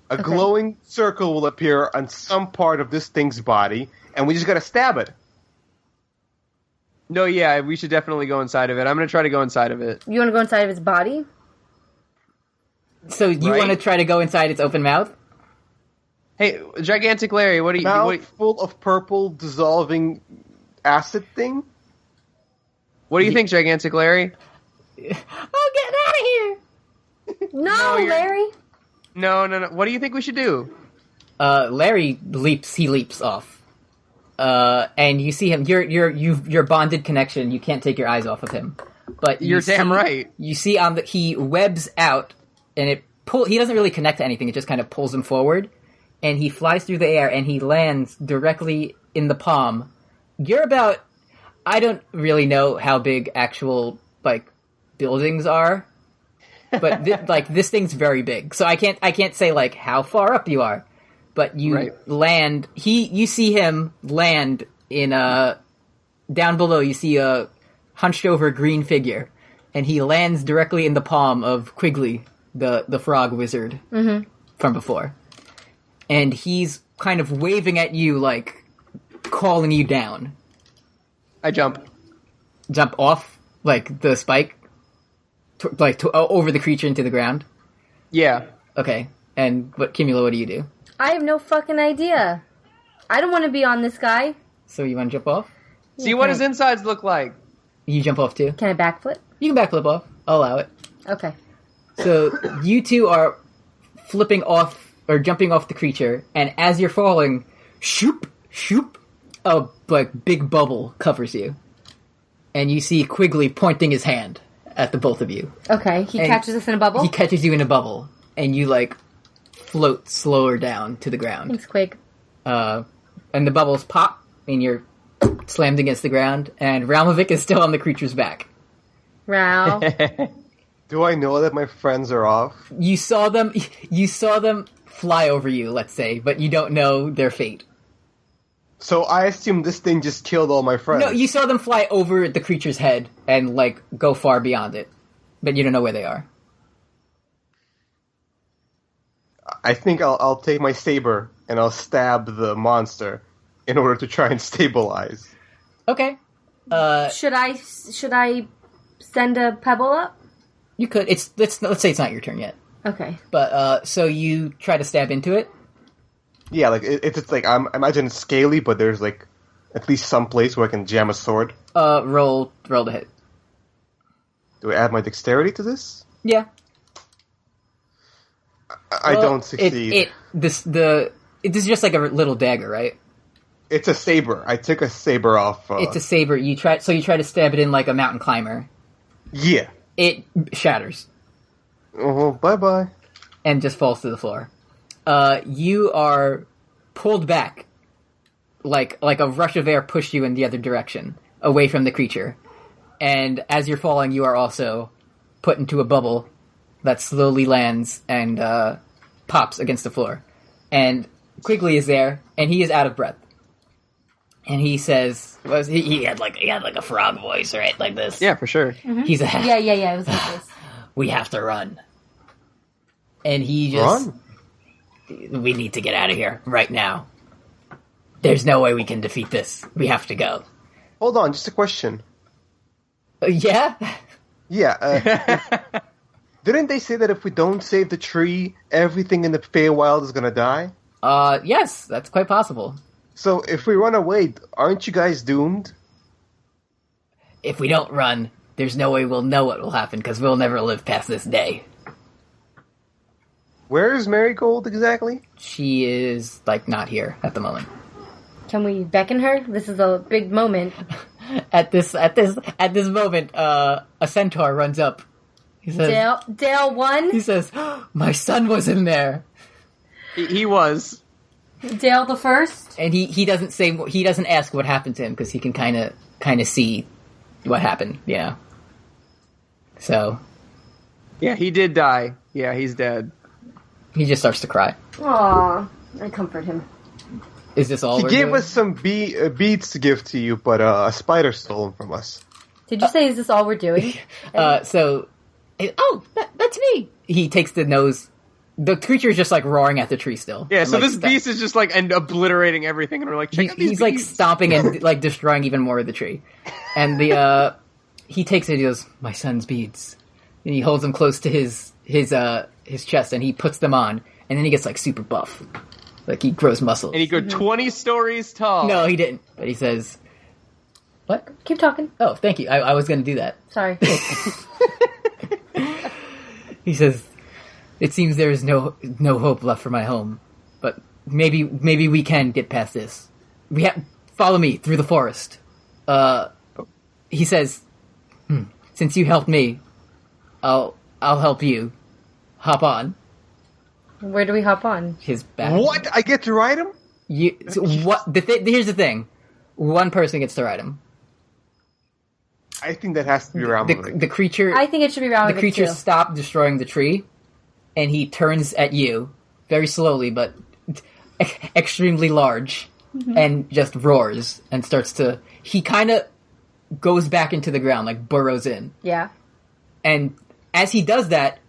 A glowing circle will appear on some part of this thing's body, and we just gotta stab it. No, yeah, we should definitely go inside of it. I'm gonna try to go inside of it. You want to go inside of its body? So you want to try to go inside its open mouth? Hey, Gigantic Larry, what do you... Mouth full of purple dissolving acid thing? What do you think, Gigantic Larry? Oh, get out of here! No, Larry! No. What do you think we should do? Larry leaps off. And you see him, you're bonded connection, you can't take your eyes off of him. But you're damn right. You see he webs out, and he doesn't really connect to anything, it just kind of pulls him forward, and he flies through the air, and he lands directly in the palm. You're about, I don't really know how big actual, buildings are, but this thing's very big, so I can't say, how far up you are. But you land, you see him land in down below you see a hunched over green figure, and he lands directly in the palm of Quigley, the frog wizard from before. And he's kind of waving at you, calling you down. I jump. jump off, like, the spike? Over the creature into the ground? Yeah. Okay. And Kimulo, what do you do? I have no fucking idea. I don't want to be on this guy. So you want to jump off? See what his insides look like. You jump off too? Can I backflip? You can backflip off. I'll allow it. Okay. So you two are flipping off, or jumping off the creature, and as you're falling, shoop, a big bubble covers you. And you see Quigley pointing his hand at the both of you. Okay, he catches us in a bubble? He catches you in a bubble, and you, float slower down to the ground. Thanks, Quig. And the bubbles pop, and you're slammed against the ground, and Ralmevik is still on the creature's back. Ral. Do I know that my friends are off? You saw them fly over you, let's say, but you don't know their fate. So I assume this thing just killed all my friends. No, you saw them fly over the creature's head and, go far beyond it. But you don't know where they are. I think I'll take my saber and I'll stab the monster in order to try and stabilize. Okay. Should I send a pebble up? You could. Let's say it's not your turn yet. Okay. But, so you try to stab into it? Yeah, it's I imagine it's scaly, but there's, at least some place where I can jam a sword. Roll to hit. Do I add my dexterity to this? Yeah. I don't succeed. This is just like a little dagger, right? It's a saber. I took a saber off. It's a saber. You try to stab it in like a mountain climber. Yeah. It shatters. Oh, bye-bye. And just falls to the floor. You are pulled back, like a rush of air pushed you in the other direction, away from the creature. And as you're falling, you are also put into a bubble that slowly lands and pops against the floor. And Quigley is there, and he is out of breath. And he says, he had a frog voice, right, like this. Yeah, for sure. Mm-hmm. He's a yeah. It was like this. We have to run. And he just... Run? We need to get out of here right now. There's no way we can defeat this. We have to go. Hold on, just a question. Yeah? Yeah. Didn't they say that if we don't save the tree, everything in the Feywild is gonna die? Yes, that's quite possible. So if we run away, aren't you guys doomed? If we don't run, there's no way we'll know what will happen, because we'll never live past this day. Where is Marigold exactly? She is, not here at the moment. Can we beckon her? This is a big moment. At this moment, a centaur runs up. He says, Dale 1? He says, my son was in there. He was. Dale the first? And he doesn't ask what happened to him, because he can kind of see what happened, So. Yeah, he did die. Yeah, he's dead. He just starts to cry. Aww, I comfort him. Is this all? He gave us some beads to give to you, but a spider stole them from us. Did you say, is this all we're doing? That's me! He takes the nose. The creature is just, roaring at the tree still. Yeah, so this beast is just, and obliterating everything, and we're like, check out these beasts. Stomping and, destroying even more of the tree. And he takes it and he goes, my son's beads. And he holds them close to his chest, and he puts them on, and then he gets, super buff. He grows muscles. And he grew 20 stories tall. No, he didn't. But he says... What? Keep talking. Oh, thank you. I was going to do that. Sorry. He says, it seems there is no hope left for my home, but maybe we can get past this. Follow me through the forest. He says, since you helped me, I'll help you. Hop on. Where do we hop on? His back. What? I get to ride him? What? Here's the thing. One person gets to ride him. I think that has to be Ralmevik. The creature... I think it should be Ralmevik, The creature too. stopped destroying the tree, and he turns at you, very slowly, but extremely large, and just roars, and starts to... He kind of goes back into the ground, burrows in. Yeah. And as he does that,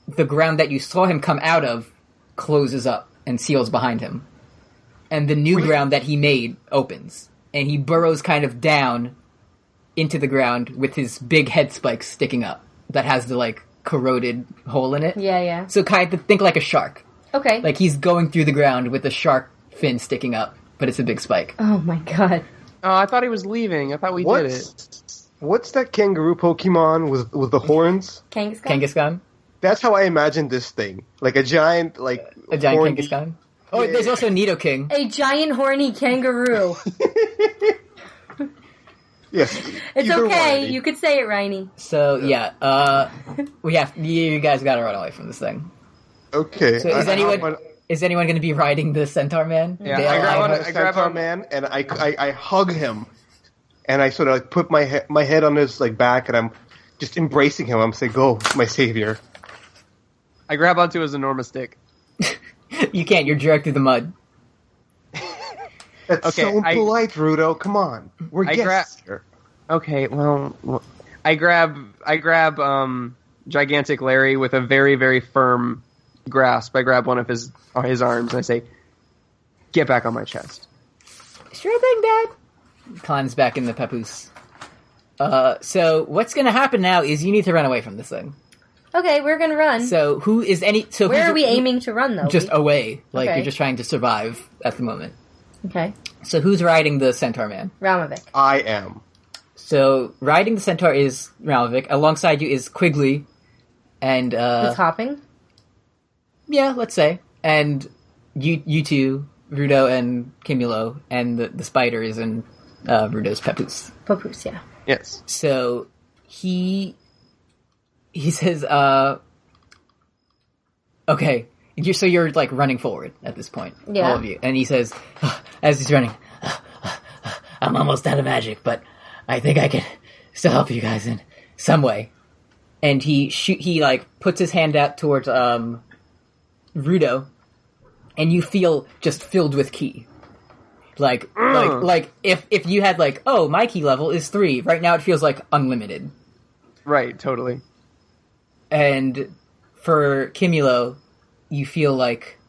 the ground that you saw him come out of closes up and seals behind him. And the new ground that he made opens. And he burrows kind of down into the ground with his big head spikes sticking up that has the, like, corroded hole in it. Yeah. So kind of think like a shark. Okay. Like he's going through the ground with a shark fin sticking up, but it's a big spike. Oh my god. Oh, I thought he was leaving. I thought we did it. What's that kangaroo Pokemon with the horns? Kangaskhan? That's how I imagined this thing. Like a giant, Kangaskhan? Oh, yeah. There's also Nidoking. A giant horny kangaroo. Yes. It's okay. You could say it, Ryny. So, you guys gotta run away from this thing. Okay. So is anyone going to be riding the Centaur Man? Yeah, I grab Centaur Man and I hug him, and I sort of like put my head on his like back, and I'm just embracing him. I'm saying, "Go, my savior." I grab onto his enormous dick. You can't. You're dragged through the mud. That's so polite, Rudo. Come on, we're guests here. Okay, well, I grab Gigantic Larry with a very, very firm grasp. I grab one of his arms and I say, "Get back on my chest." Sure thing, Dad. Climbs back in the papoose. So what's going to happen now is you need to run away from this thing. Okay, we're going to run. So where are we aiming to run, though? Just away. Like, you're just trying to survive at the moment. Okay. So who's riding the Centaur Man? Ralmevik. I am. So riding the Centaur is Ralmevik. Alongside you is Quigley. And, who's hopping? Yeah, let's say. And you two, Rudo and Kimulo, and the spider is in Rudo's papoose. Papoose, yeah. Yes. So he says, okay, so you're like running forward at this point, all of you. And he says, as he's running, I'm almost out of magic, but I think I can still help you guys in some way. And he like puts his hand out towards Rudo, and you feel just filled with ki. Like if you had like, oh, my ki level is 3. Right now it feels like unlimited. Right, totally. And for Kimulo, you feel like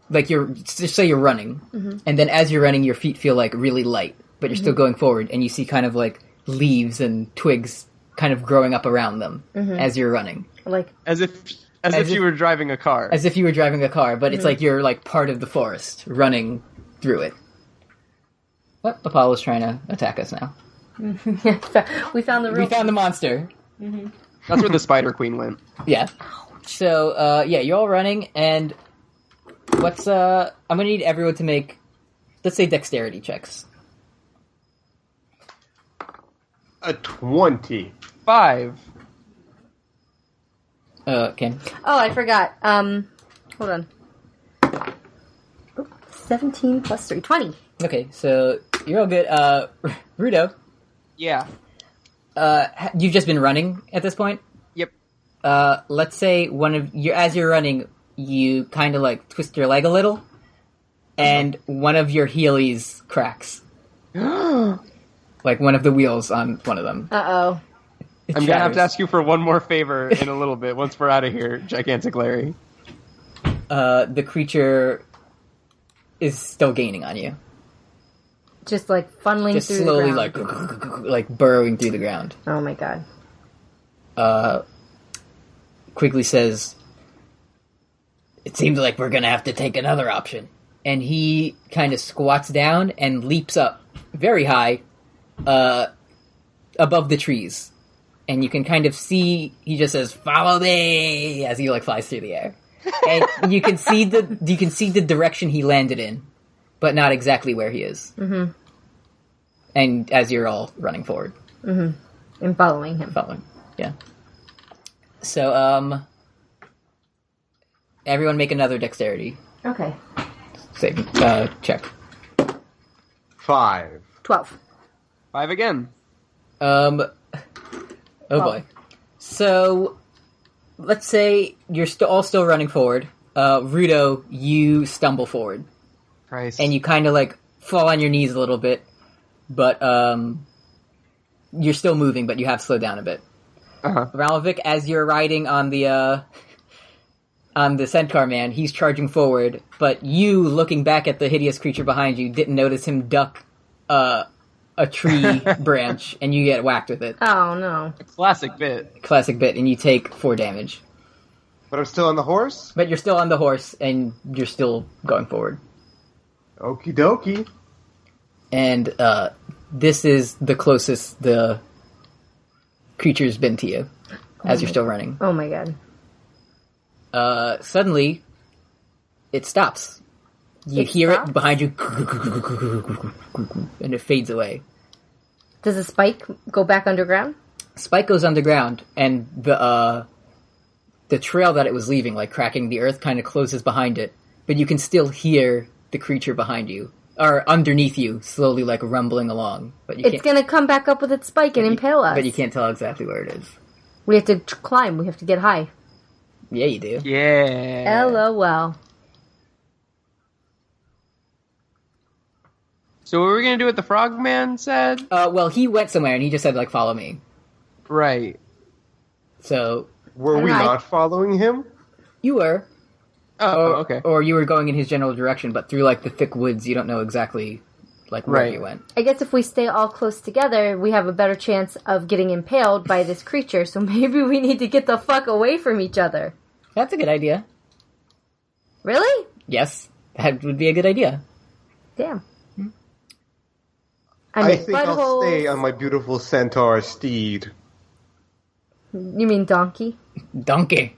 you're, just say you're running, and then as you're running, your feet feel like really light, but you're still going forward, and you see kind of like leaves and twigs kind of growing up around them as you're running. Like as if you were driving a car. As if you were driving a car, but it's like you're like part of the forest running through it. What? Apollo's trying to attack us now. We found the monster. Mm-hmm. That's where the Spider Queen went. Yeah. So, you're all running, and I'm gonna need everyone to make, let's say, dexterity checks. A 20. 5. Ken? Oh, I forgot. Hold on. 17 plus 3. 20. Okay, so you're all good. Rudo? Yeah. You've just been running at this point? Yep. Let's say as you're running, you kind of like twist your leg a little, and one of your Heelys cracks. Like one of the wheels on one of them. Uh-oh. I'm gonna have to ask you for one more favor in a little bit, once we're out of here, Gigantic Larry. The creature is still gaining on you. Just like funneling just through slowly, the ground. like burrowing through the ground. Oh my god. Quigley says, "It seems like we're gonna have to take another option." And he kind of squats down and leaps up very high, above the trees. And you can kind of see, he just says, "Follow me," as he like flies through the air. And you can see the direction he landed in, but not exactly where he is. Mm-hmm. And as you're all running forward. Mm-hmm. And following him. Yeah. So, everyone make another dexterity. Okay. Save, check. 5. 12. 5 again. Oh boy. So, let's say you're all still running forward. Rudo, you stumble forward. Christ. And you kind of like fall on your knees a little bit, but you're still moving, but you have slowed down a bit. Ralmevik, as you're riding on the Centaur Man, he's charging forward, but you, looking back at the hideous creature behind you, didn't notice him duck a tree branch, and you get whacked with it. Oh, no. Classic bit. Classic bit, and you take 4 damage. But I'm still on the horse? But you're still on the horse, and you're still going forward. Okie dokie. And this is the closest the creature's been to you, as you're still running. Oh my god. Suddenly, it stops. You hear it behind you, and it fades away. Does the spike go back underground? Spike goes underground, and the trail that it was leaving, like cracking the earth, kind of closes behind it. But you can still hear the creature behind you, or underneath you, slowly like rumbling along. But you it's gonna come back up with its spike and impale us. But you can't tell exactly where it is. We have to climb. We have to get high. Yeah, you do. Yeah. LOL. So what were we going to do what the frogman said? Well, he went somewhere, and he just said, like, follow me. Right. So... Were we not following him? You were. Oh, okay. Or you were going in his general direction, but through, like, the thick woods, you don't know exactly, like, where you went. I guess if we stay all close together, we have a better chance of getting impaled by this creature, so maybe we need to get the fuck away from each other. That's a good idea. Really? Yes, that would be a good idea. Damn. I think I'll stay on my beautiful centaur steed. You mean donkey? Donkey.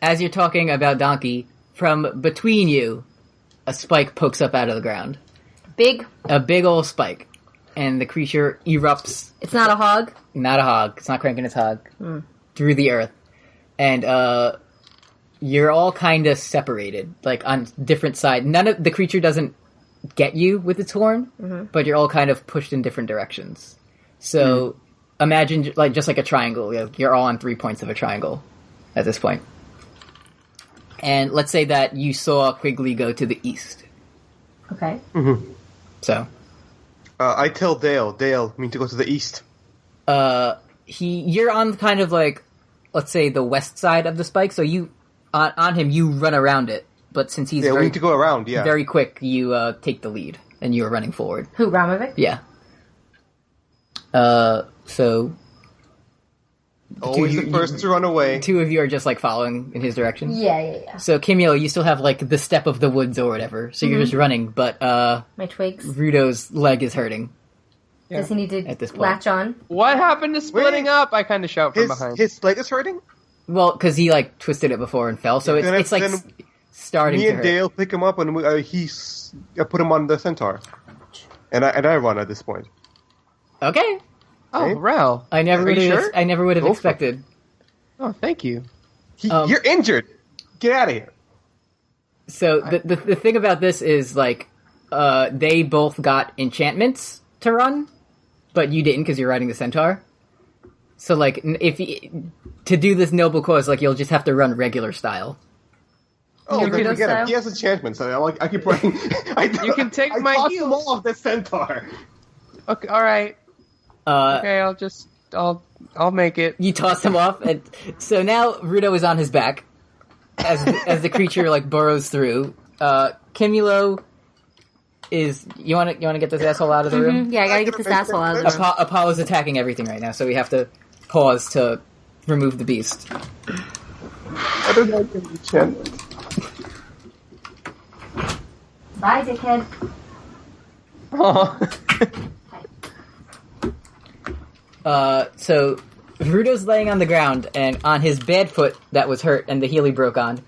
As you're talking about donkey, from between you, a spike pokes up out of the ground. Big? A big old spike. And the creature erupts. It's not a hog? Not a hog. It's not cranking its hog. Through the earth. And you're all kind of separated, like on different sides. The creature doesn't get you with its horn, but you're all kind of pushed in different directions. So imagine like just like a triangle. You're all on 3 points of a triangle at this point. And let's say that you saw Quigley go to the east. Okay. So I tell Dale, we need to go to the east. You're on kind of like, let's say, the west side of the spike. So you on him, you run around it. But since he's we need to go around, very quick, you take the lead, and you are running forward. Who, Ralmevik? Yeah. So... Always the first to run away. 2 of you are just, like, following in his direction? Yeah. So, Kimulo, you still have, like, the step of the woods or whatever, so you're just running, but, my twigs. Rudo's leg is hurting. Does he need to at this point. latch on? What happened to splitting up? I kind of shout from behind. His leg is hurting? Well, because he, like, twisted it before and fell, so it's like... starting me to and hurt. Dale pick him up and I put him on the centaur, and I run at this point. Okay. Oh, Ral. I never would have expected. Oh, thank you. You're injured. Get out of here. So the thing about this is like they both got enchantments to run, but you didn't because you're riding the centaur. So like to do this noble cause, like you'll just have to run regular style. Oh, then forget it. He has enchantments. I keep running. You can take my heals. I toss heals. them all off the centaur. Okay, all right. Okay, I'll make it. You toss him off, and so now Rudo is on his back as the creature like burrows through. Kimulo is you want to get this asshole out of the room? Yeah, I gotta get this asshole out of the room. Apollo's attacking everything right now, so we have to pause to remove the beast. I don't like the enchantment. Bye, dickhead. So Rudo's laying on the ground, and on his bad foot that was hurt and the heel he broke on,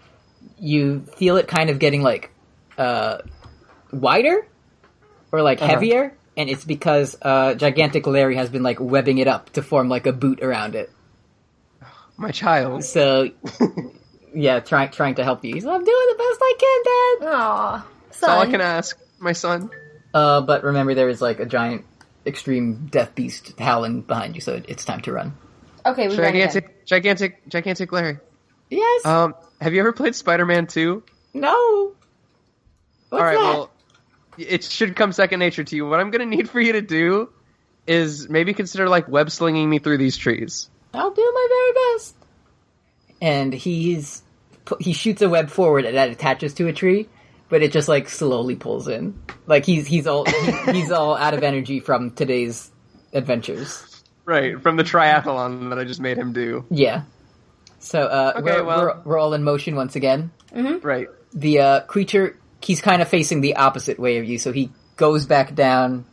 you feel it kind of getting like wider or like heavier, and it's because gigantic Larry has been like webbing it up to form like a boot around it. My child. So yeah, trying to help you. He's like, I'm doing the best I can, Dad. Aw, that's all I can ask, my son. But remember, there is like a giant, extreme death beast howling behind you, so it's time to run. Okay, we run again. Gigantic Larry. Yes. Have you ever played Spider-Man 2? No. What's that? Well, it should come second nature to you. What I'm gonna need for you to do is maybe consider like web slinging me through these trees. I'll do my very best. And he shoots a web forward and that attaches to a tree, but it just like slowly pulls in. Like he's all out of energy from today's adventures. Right, from the triathlon that I just made him do. Yeah. So we're all in motion once again. Mm-hmm. Right. The creature, he's kind of facing the opposite way of you, so he goes back down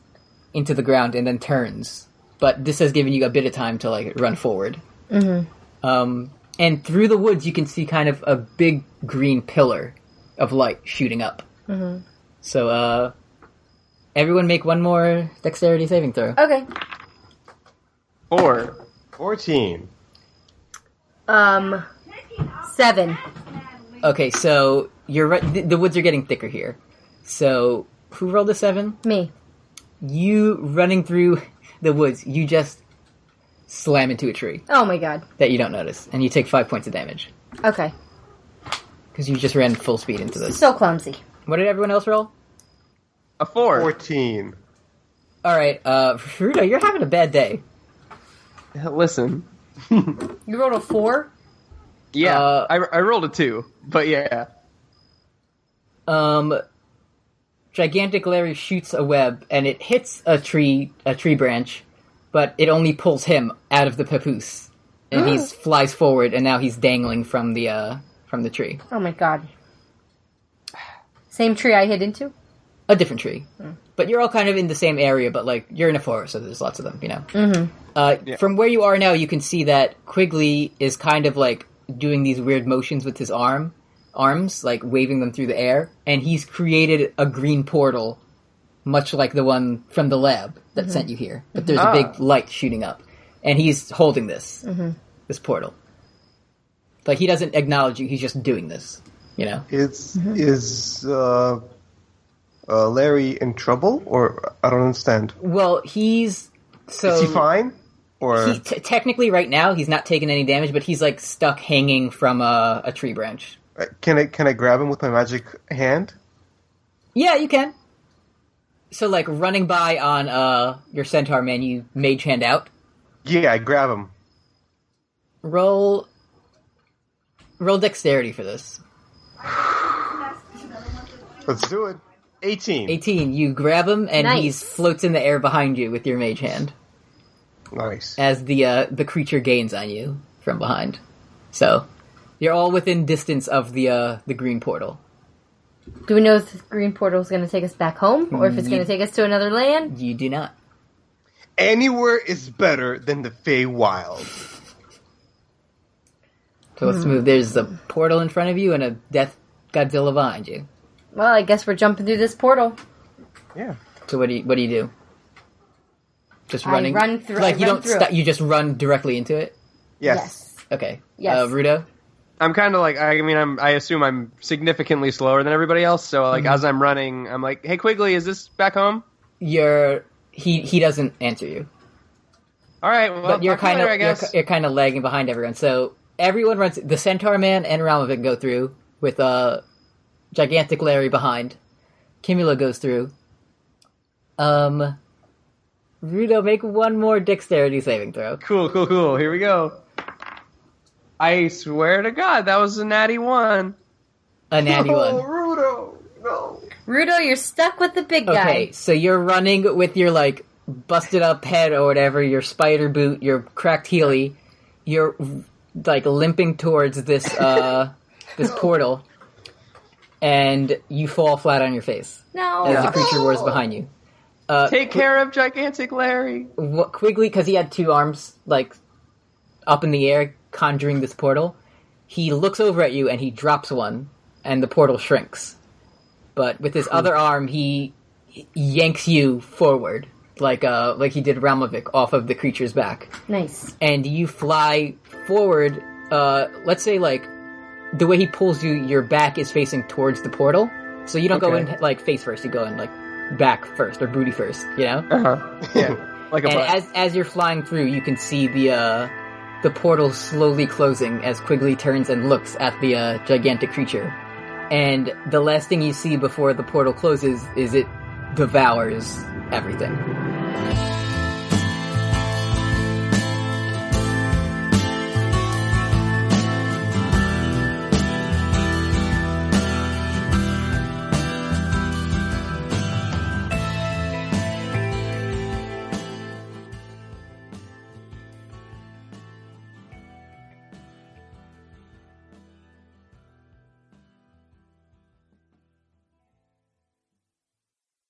into the ground and then turns. But this has given you a bit of time to like run forward. Mm-hmm. And through the woods, you can see kind of a big green pillar of light shooting up. Mm-hmm. So, everyone make one more dexterity saving throw. Okay. 14. 7. Okay, so you're right. The woods are getting thicker here. So, who rolled a 7? Me. You running through the woods, you just slam into a tree. Oh my god. That you don't notice, and you take 5 points of damage. Okay. Because you just ran full speed into this. So clumsy. What did everyone else roll? A 4. 14. Alright, Rudo, you're having a bad day. Listen. You rolled a 4? Yeah, I rolled a 2, but yeah. Gigantic Larry shoots a web, and it hits a tree branch, but it only pulls him out of the papoose. And he flies forward, and now he's dangling from the tree. Oh my god. Same tree I hit into? A different tree. But you're all kind of in the same area, but like, you're in a forest, so there's lots of them, you know? Mm-hmm. From where you are now, you can see that Quigley is kind of like doing these weird motions with his arms, like waving them through the air, and he's created a green portal, much like the one from the lab that sent you here. But there's a big light shooting up, and he's holding this portal. Like, he doesn't acknowledge you, he's just doing this, you know? Is Larry in trouble, or I don't understand? Well, is he fine? Or technically, right now, he's not taking any damage, but he's like stuck hanging from a tree branch. Can I grab him with my magic hand? Yeah, you can. So, like, running by on your centaur man, you mage hand out. Yeah, I grab him. Roll dexterity for this. Let's do it. 18. 18. You grab him, and Nice. he floats in the air behind you with your mage hand. Nice. As the creature gains on you from behind. So, you're all within distance of the green portal. Do we know if the green portal is going to take us back home, or if it's going to take us to another land? You do not. Anywhere is better than the Feywild. So let's move. There's a portal in front of you and a Death Godzilla behind you. Well, I guess we're jumping through this portal. Yeah. So what do you do? Just running? I run through. Like, I you run don't through stop, it. you just run directly into it? Yes. Okay. Yes. Rudo? I'm kind of like, I assume I'm significantly slower than everybody else, so like as I'm running, I'm like, hey Quigley, is this back home? He doesn't answer you. Alright, well, But you're kind later, I guess. of you're kind of lagging behind everyone. So everyone runs. The Centaur Man and Ralmevik go through with Gigantic Larry behind. Kimulo goes through. Rudo, make one more dexterity saving throw. Cool. Here we go. I swear to God, that was a natty 1. A natty one. Rudo! No. Rudo, you're stuck with the big guy. Okay, so you're running with your, like, busted up head or whatever, your spider boot, your cracked heely. You're, like, limping towards this, this portal. And you fall flat on your face. No. As the creature roars behind you. Take care of Gigantic Larry. Quigley, because he had 2 arms, like, up in the air, conjuring this portal, he looks over at you and he drops one, and the portal shrinks. But with his other arm, he yanks you forward, like he did Ralmevik, off of the creature's back. Nice. And you fly forward, let's say, like, the way he pulls you, your back is facing towards the portal, so you don't go in, like, face first, you go in, like, back first, or booty first, you know? Yeah, like a butt. And as you're flying through, you can see the portal slowly closing as Quigley turns and looks at the gigantic creature. And the last thing you see before the portal closes is it devours everything.